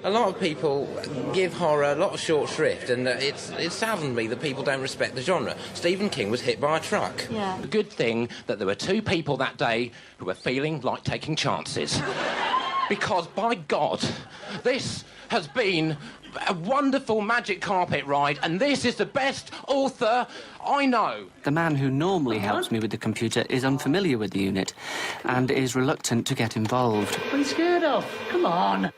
A lot of people give horror a lot of short shrift, and it saddens me that people don't respect the genre. Stephen King was hit by a truck. Yeah. Good thing that there were two people that day who were feeling like taking chances. Because, by God, this has been a wonderful magic carpet ride, and this is the best author I know. The man who normally helps me with the computer is unfamiliar with the unit and is reluctant to get involved. What are you scared of? Come on.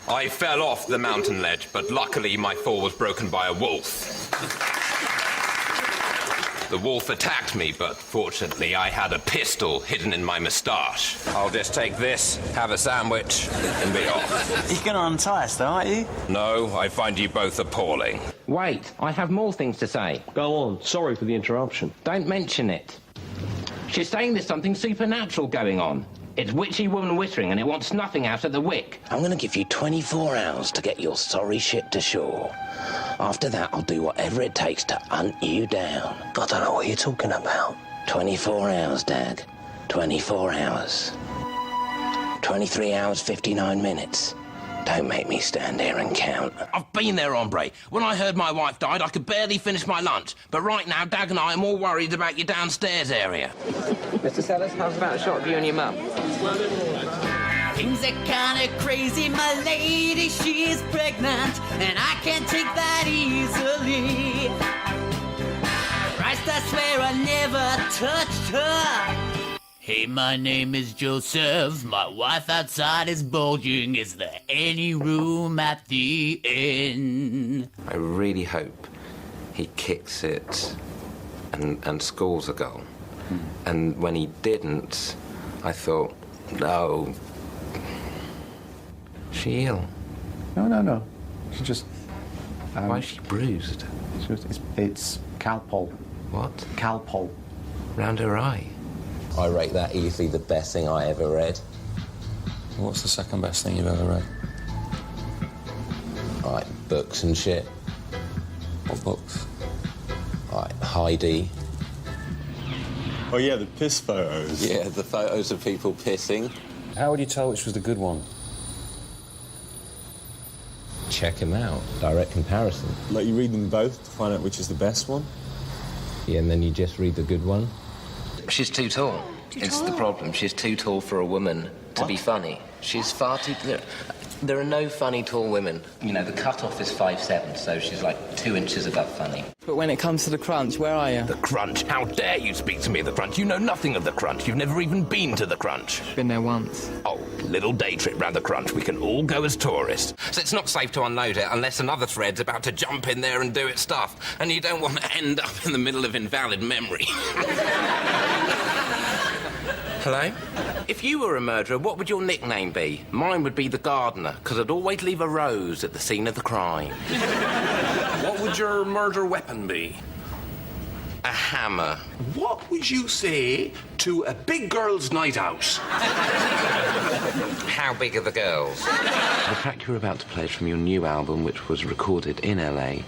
I fell off the mountain ledge, but luckily my fall was broken by a wolf. The wolf attacked me, but fortunately I had a pistol hidden in my moustache. I'll just take this, have a sandwich, and be off. You're going to untie us, though, aren't you? No, I find you both appalling. Wait, I have more things to say. Go on. Sorry for the interruption. Don't mention it. She's saying there's something supernatural going on. It's witchy woman whittering, and it wants nothing out of the wick. I'm going to give you 24 hours to get your sorry ship to shore. After that, I'll do whatever it takes to hunt you down. I don't know what you're talking about. 24 hours, Dad. 24 hours. 23 hours, 59 minutes. Don't make me stand here and count. I've been there, hombre. When I heard my wife died, I could barely finish my lunch. But right now, Dag and I are more worried about your downstairs area. Mr. Sellers, how's about a shot of you and your mum? Things are kinda crazy, my lady, she is pregnant, and I can't take that easily. Christ, I swear I never touched her. Hey, my name is Joseph, my wife outside is bulging, is there any room at the inn? I really hope he kicks it and scores a goal. And when he didn't, I thought, no. She ill? No. She just... Why is she bruised? It's Calpol. What? Calpol. Round her eye. I rate that easily the best thing I ever read. What's the second best thing you've ever read? Like books and shit. What books? Like Heidi. Oh, yeah, the piss photos. Yeah, the photos of people pissing. How would you tell which was the good one? Check him out. Direct comparison. Like, you read them both to find out which is the best one? Yeah, and then you just read the good one. She's too tall. It's the problem. She's too tall for a woman to be funny. She's far too... There are no funny tall women. You know, the cut-off is 5'7", so she's like 2 inches above funny. But when it comes to the crunch, where are you? The Crunch? How dare you speak to me of the Crunch? You know nothing of the Crunch. You've never even been to the Crunch. Been there once. Oh, little day trip round the Crunch. We can all go as tourists. So it's not safe to unload it unless another thread's about to jump in there and do its stuff. And you don't want to end up in the middle of invalid memory. Hello? If you were a murderer, what would your nickname be? Mine would be the gardener, because I'd always leave a rose at the scene of the crime. What would your murder weapon be? A hammer. What would you say to a big girl's night out? How big are the girls? The track you're about to play is from your new album, which was recorded in LA,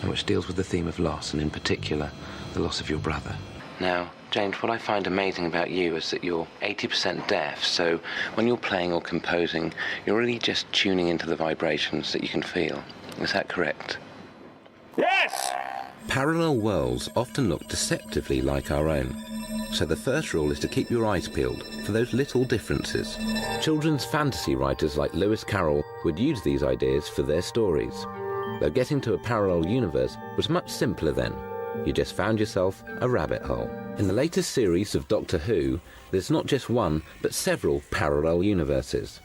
and which deals with the theme of loss, and in particular, the loss of your brother. Now, James, what I find amazing about you is that you're 80% deaf, so when you're playing or composing, you're really just tuning into the vibrations that you can feel. Is that correct? Yes! Parallel worlds often look deceptively like our own. So the first rule is to keep your eyes peeled for those little differences. Children's fantasy writers like Lewis Carroll would use these ideas for their stories. Though getting to a parallel universe was much simpler then. You just found yourself a rabbit hole. In the latest series of Doctor Who, there's not just one, but several parallel universes.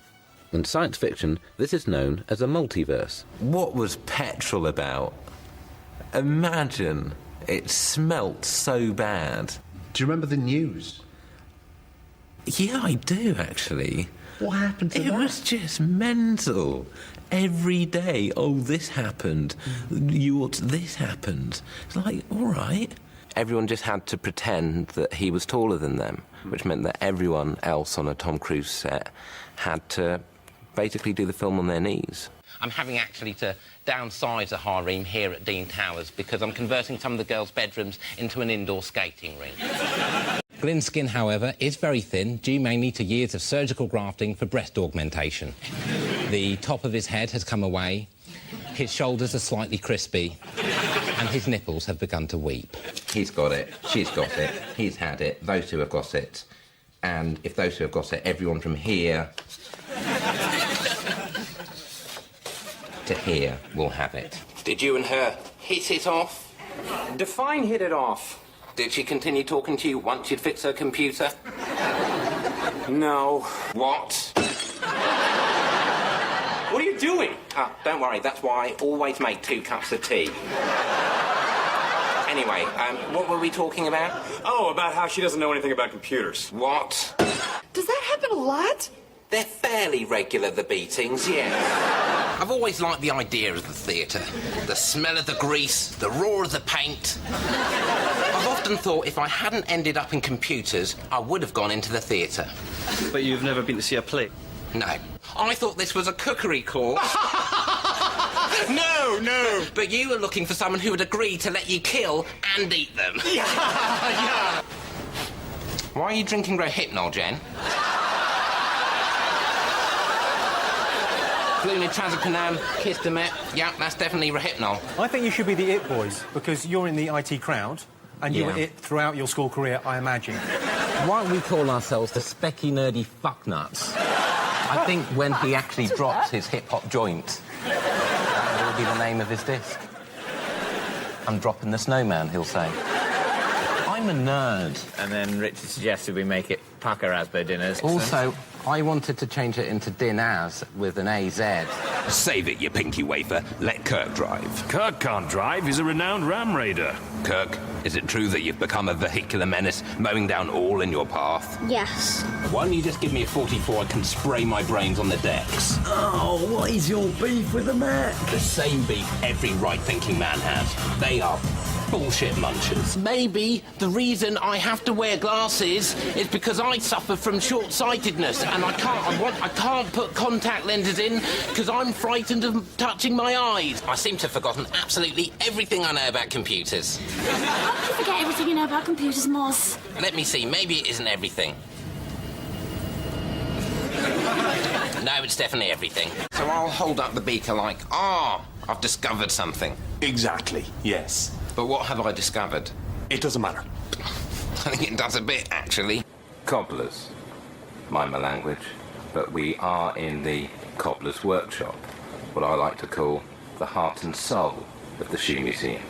In science fiction, this is known as a multiverse. What was petrol about? Imagine. It smelt so bad. Do you remember the news? Yeah, I do, actually. What happened to that? It was just mental. Every day, oh, this happened. This happened. It's like, all right. Everyone just had to pretend that he was taller than them, which meant that everyone else on a Tom Cruise set had to basically do the film on their knees. I'm having actually to downsize a harem here at Dean Towers because I'm converting some of the girls' bedrooms into an indoor skating rink. Glyn's skin, however, is very thin, due mainly to years of surgical grafting for breast augmentation. The top of his head has come away, his shoulders are slightly crispy, and his nipples have begun to weep. He's got it, she's got it, he's had it, those two have got it. And if those two have got it, everyone from here to here will have it. Did you and her hit it off? Define hit it off. Did she continue talking to you once you'd fixed her computer? No. What? What are you doing? Don't worry, that's why I always make 2 cups of tea. Anyway, what were we talking about? Oh, about how she doesn't know anything about computers. What? Does that happen a lot? They're fairly regular, the beatings, yeah. I've always liked the idea of the theatre. The smell of the grease, the roar of the paint. I've often thought if I hadn't ended up in computers, I would have gone into the theatre. But you've never been to see a play? No. I thought this was a cookery course. No. But you were looking for someone who would agree to let you kill and eat them. Yeah. Why are you drinking Rohypnol, Jen? Flunitrazepam, Kistamet. Yeah, that's definitely Rohypnol. I think you should be the It Boys, because you're in the IT crowd, and you were it throughout your school career, I imagine. Why don't we call ourselves the specky, nerdy fucknuts? I think when he actually drops his hip-hop joint, that will be the name of his disc. I'm dropping the snowman, he'll say. I'm a nerd. And then Richard suggested we make it Pucker Asbo dinners. Also, I wanted to change it into Dinaz with an AZ. Save it, you pinky wafer. Let Kirk drive. Kirk can't drive. He's a renowned ram raider. Kirk, is it true that you've become a vehicular menace, mowing down all in your path? Yes. Why don't you just give me a 44 and can spray my brains on the decks? Oh, what is your beef with the Mac? The same beef every right-thinking man has. They are bullshit munchers. Maybe the reason I have to wear glasses is because I suffer from short-sightedness and I can't put contact lenses in because I'm frightened of touching my eyes. I seem to have forgotten absolutely everything I know about computers. How can you forget everything you know about computers, Moss? Let me see, maybe it isn't everything. No, it's definitely everything. So I'll hold up the beaker like, I've discovered something. Exactly, yes. But what have I discovered? It doesn't matter. I think it does a bit, actually. Cobblers. Mind my language. But we are in the cobbler's workshop, what I like to call the heart and soul of the shoe museum.